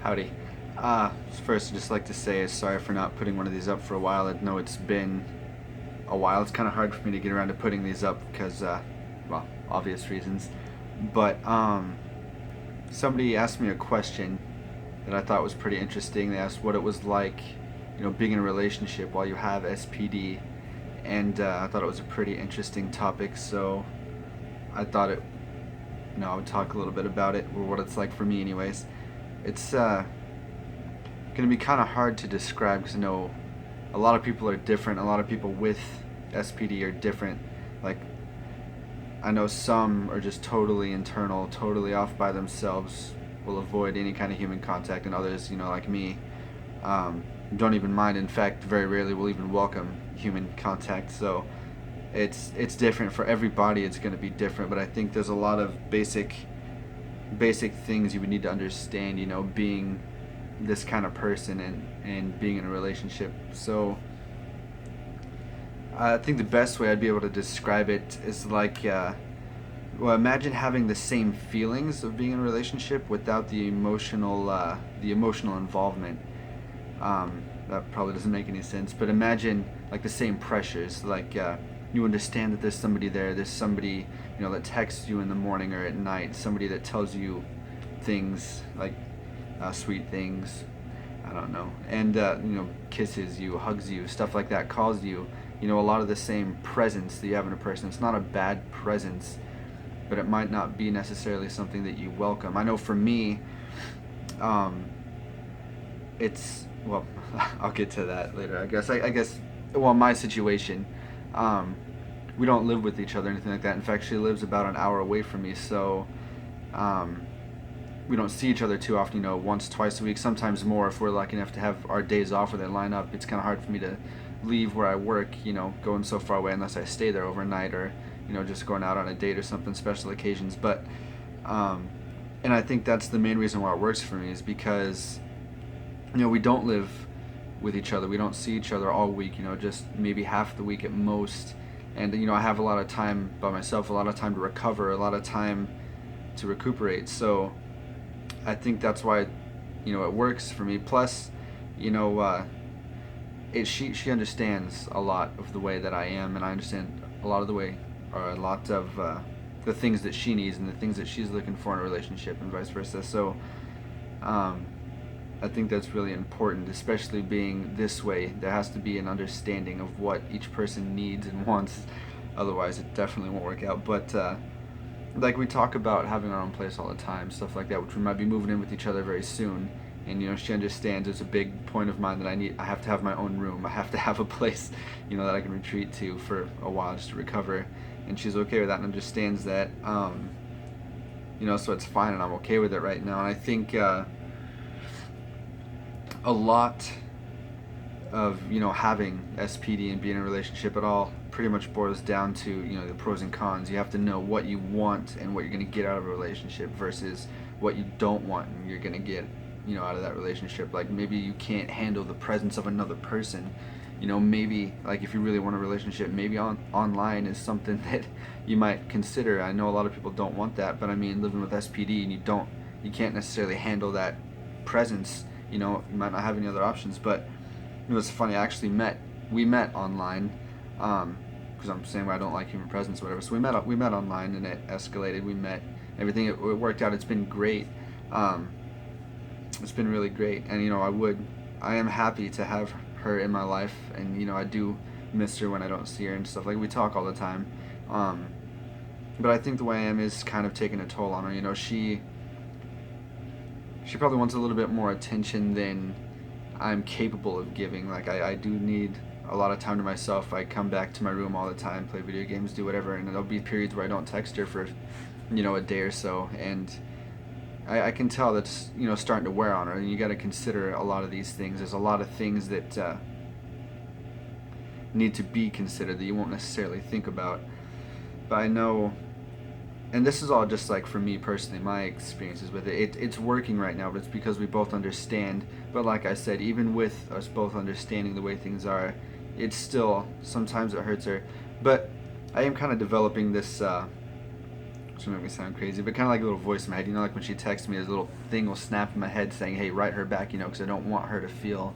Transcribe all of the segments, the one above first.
Howdy. First, I'd just like to say sorry for not putting one of these up for a while. I know it's been a while. It's kind of hard for me to get around to putting these up because, well, obvious reasons. But somebody asked me a question that I thought was pretty interesting. They asked what it was like, being in a relationship while you have SPD, and I thought it was a pretty interesting topic. So I thought I would talk a little bit about it, or what it's like for me, anyways. It's going to be kind of hard to describe because I know a lot of people are different. A lot of people with SPD are different. Like, I know some are just totally internal, totally off by themselves, will avoid any kind of human contact, and others, like me, don't even mind. In fact, very rarely will even welcome human contact. So it's different for everybody. It's going to be different, but I think there's a lot of basic things you would need to understand, being this kind of person and being in a relationship. So I think the best way I'd be able to describe it is like, well, imagine having the same feelings of being in a relationship without the emotional involvement. That probably doesn't make any sense, but imagine like the same pressures, like you understand that there's somebody there, there's somebody, that texts you in the morning or at night, somebody that tells you things like sweet things, I don't know, and kisses you, hugs you, stuff like that, calls you, a lot of the same presence that you have in a person. It's not a bad presence, but it might not be necessarily something that you welcome. I know for me, it's, well, I'll get to that later, I guess, well, my situation, we don't live with each other or anything like that. In fact, she lives about an hour away from me, so we don't see each other too often, once, twice a week, sometimes more if we're lucky enough to have our days off where they line up. It's kind of hard for me to leave where I work, going so far away unless I stay there overnight or, just going out on a date or something, special occasions. But, and I think that's the main reason why it works for me is because, we don't live with each other. We don't see each other all week, just maybe half the week at most. And, I have a lot of time by myself, a lot of time to recover, a lot of time to recuperate. So I think that's why, it works for me. Plus, she understands a lot of the way that I am, and I understand a lot of the way, or a lot of the things that she needs and the things that she's looking for in a relationship, and vice versa. So I think that's really important, especially being this way. There has to be an understanding of what each person needs and wants. Otherwise, it definitely won't work out. But like we talk about having our own place all the time, stuff like that, which we might be moving in with each other very soon. And she understands it's a big point of mine that I have to have my own room. I have to have a place, that I can retreat to for a while just to recover. And she's okay with that and understands that. So it's fine, and I'm okay with it right now. And I think a lot of having SPD and being in a relationship at all pretty much boils down to the pros and cons. You have to know what you want and what you're going to get out of a relationship versus what you don't want and you're going to get out of that relationship. Like, maybe you can't handle the presence of another person. Maybe, like, if you really want a relationship, maybe online is something that you might consider. I know a lot of people don't want that, but I mean, living with SPD and you can't necessarily handle that presence. You might not have any other options. But it's funny, we met online, because I'm saying I don't like human presence or whatever. So we met online, and it escalated. We met, everything, it worked out. It's been great. It's been really great, and I am happy to have her in my life, and I do miss her when I don't see her and stuff. Like, we talk all the time, but I think the way I am is kind of taking a toll on her. She probably wants a little bit more attention than I'm capable of giving. Like, I do need a lot of time to myself. I come back to my room all the time, play video games, do whatever, and there'll be periods where I don't text her for a day or so, and I can tell that's starting to wear on her. And you got to consider a lot of these things. There's a lot of things that need to be considered that you won't necessarily think about. But I know, and this is all just like for me personally, my experiences with it. It's working right now, but it's because we both understand. But like I said, even with us both understanding the way things are, it's still, sometimes it hurts her. But I am kind of developing this which will make me sound crazy, but kind of like a little voice in my head. You know, like when she texts me, there's a little thing will snap in my head saying, hey, write her back, you know, because I don't want her to feel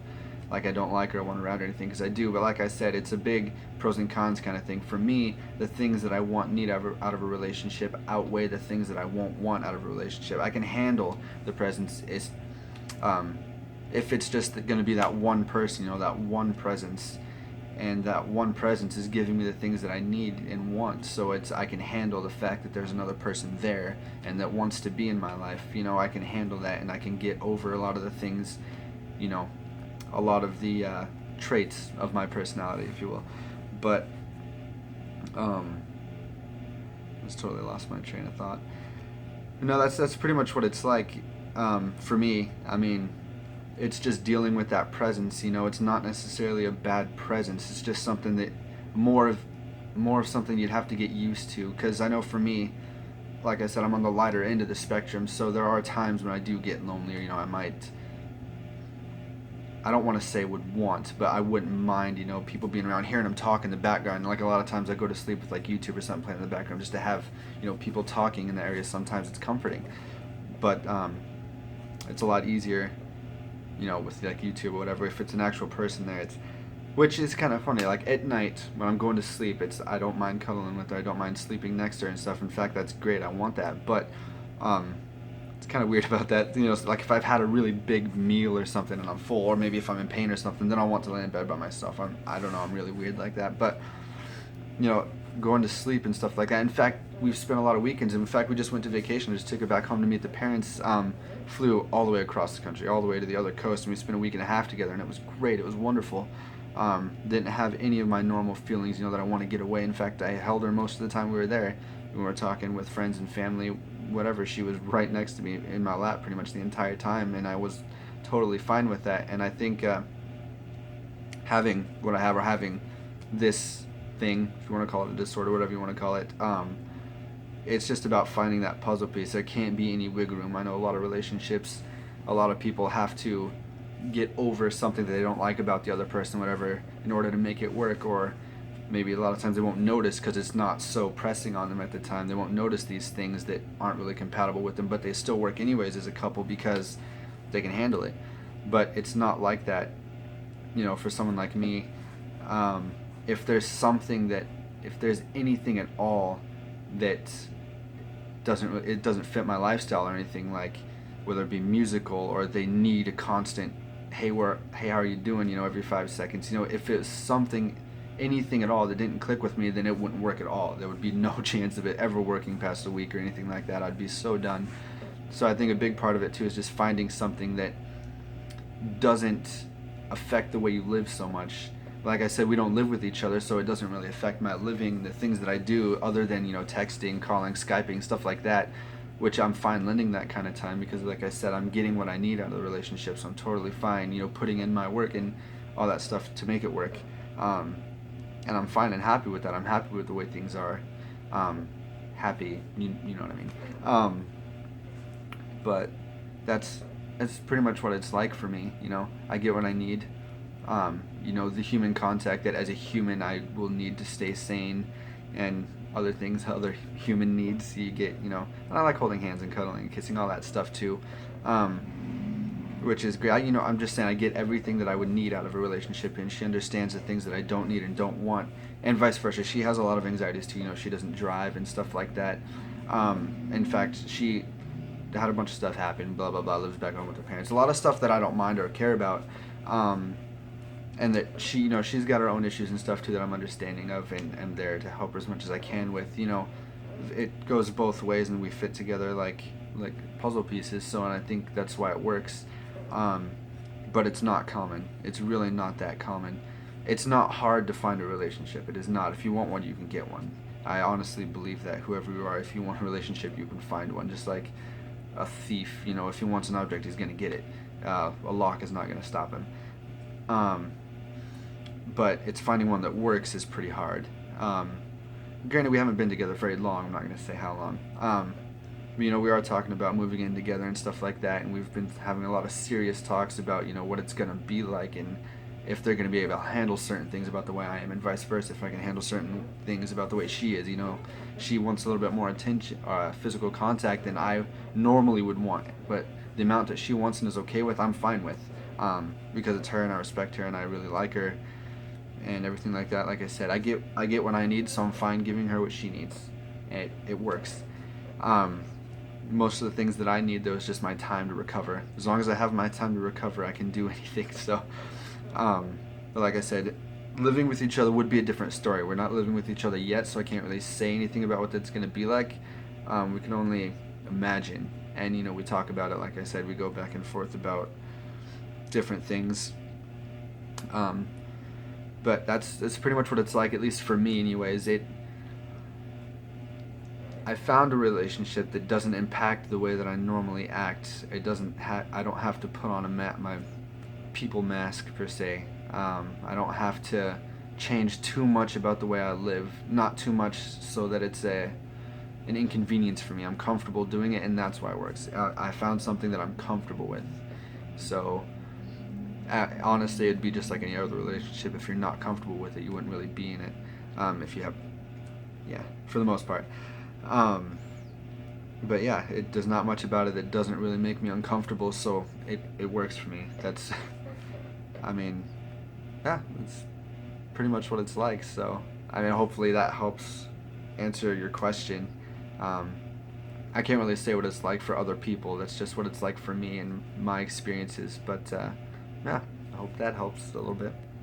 like I don't like her or want her around or anything, because I do. But like I said, it's a big pros and cons kind of thing. For me, the things that I want, need out of a relationship outweigh the things that I won't want out of a relationship. I can handle the presence if it's just going to be that one person, you know, that one presence. And that one presence is giving me the things that I need and want. So I can handle the fact that there's another person there and that wants to be in my life. You know, I can handle that, and I can get over a lot of the things, you know, a lot of the traits of my personality, if you will. But I just totally lost my train of thought. No, that's pretty much what it's like for me. I mean, it's just dealing with that presence. You know, it's not necessarily a bad presence. It's just something that more of something you'd have to get used to. Because I know for me, like I said, I'm on the lighter end of the spectrum, so there are times when I do get lonely. You know, I don't want to say would want, but I wouldn't mind, you know, people being around, hearing them talk in the background. And like a lot of times I go to sleep with like YouTube or something playing in the background just to have, you know, people talking in the area. Sometimes it's comforting, but it's a lot easier, you know, with like YouTube or whatever, if it's an actual person there. Which is kind of funny. Like at night when I'm going to sleep, I don't mind cuddling with her. I don't mind sleeping next to her and stuff. In fact, that's great. I want that. But it's kind of weird about that. You know, like if I've had a really big meal or something and I'm full, or maybe if I'm in pain or something, then I want to lay in bed by myself. I don't know. I'm really weird like that. But you know, going to sleep and stuff like that. In fact, we've spent a lot of weekends. In fact, we just went to vacation. I just took her back home to meet the parents. Flew all the way across the country, all the way to the other coast, and we spent a week and a half together, and it was great. It was wonderful. Didn't have any of my normal feelings, you know, that I want to get away. In fact, I held her most of the time we were there. We were talking with friends and family, whatever. She was right next to me in my lap pretty much the entire time, and I was totally fine with that. And I think having what I have, or having this thing, if you want to call it a disorder, whatever you want to call it, it's just about finding that puzzle piece. There can't be any wiggle room. I know a lot of relationships, a lot of people have to get over something that they don't like about the other person, whatever, in order to make it work. Or maybe a lot of times they won't notice because it's not so pressing on them at the time. They won't notice these things that aren't really compatible with them, but they still work anyways as a couple because they can handle it. But it's not like that, you know, for someone like me. If there's anything at all that doesn't fit my lifestyle or anything, like whether it be musical or they need a constant hey how are you doing, you know, every 5 seconds, you know, if it's anything at all that didn't click with me, then it wouldn't work at all. There would be no chance of it ever working past a week or anything like that. I'd be so done. So I think a big part of it too is just finding something that doesn't affect the way you live so much. Like I said, we don't live with each other, so it doesn't really affect my living, the things that I do, other than, you know, texting, calling, Skyping, stuff like that, which I'm fine lending that kind of time because, like I said, I'm getting what I need out of the relationship, so I'm totally fine, you know, putting in my work and all that stuff to make it work. And I'm fine and happy with that. I'm happy with the way things are. Happy, you know what I mean. But that's pretty much what it's like for me, you know. I get what I need. You know, the human contact that as a human I will need to stay sane, and other things, other human needs you get, you know. And I like holding hands and cuddling and kissing, all that stuff too, which is great. You know, I'm just saying I get everything that I would need out of a relationship, and she understands the things that I don't need and don't want, and vice versa. She has a lot of anxieties too, you know. She doesn't drive and stuff like that. In fact, she had a bunch of stuff happen, blah blah blah, lives back home with her parents, a lot of stuff that I don't mind or care about. And that she, you know, she's got her own issues and stuff too that I'm understanding of, and I'm there to help her as much as I can with, you know. It goes both ways, and we fit together like puzzle pieces. So, and I think that's why it works. But it's not common. It's really not that common. It's not hard to find a relationship. It is not. If you want one, you can get one. I honestly believe that whoever you are, if you want a relationship, you can find one. Just like a thief, you know, if he wants an object, he's gonna get it. A lock is not gonna stop him. But it's finding one that works is pretty hard. Granted, we haven't been together very long. I'm not going to say how long. You know, we are talking about moving in together and stuff like that, and we've been having a lot of serious talks about, you know, what it's going to be like, and if they're going to be able to handle certain things about the way I am, and vice versa, if I can handle certain things about the way she is. You know, she wants a little bit more attention, physical contact than I normally would want, but the amount that she wants and is okay with, I'm fine with, because it's her and I respect her and I really like her and everything like that. Like I said, I get what I need, so I'm fine giving her what she needs. It works. Most of the things that I need, though, is just my time to recover. As long as I have my time to recover, I can do anything. So, but like I said, living with each other would be a different story. We're not living with each other yet, so I can't really say anything about what that's going to be like. We can only imagine. And, you know, we talk about it, like I said, we go back and forth about different things. But that's pretty much what it's like, at least for me anyways. I found a relationship that doesn't impact the way that I normally act. It doesn't I don't have to put on my people mask per se. I don't have to change too much about the way I live. Not too much so that it's an inconvenience for me. I'm comfortable doing it, and that's why it works. I found something that I'm comfortable with. So honestly, it'd be just like any other relationship. If you're not comfortable with it, you wouldn't really be in it. If you have, yeah, for the most part. But yeah, it does not much about it that doesn't really make me uncomfortable, so it works for me. That's, I mean, yeah, it's pretty much what it's like. So, I mean, hopefully that helps answer your question. I can't really say what it's like for other people. That's just what it's like for me and my experiences. But yeah, I hope that helps a little bit.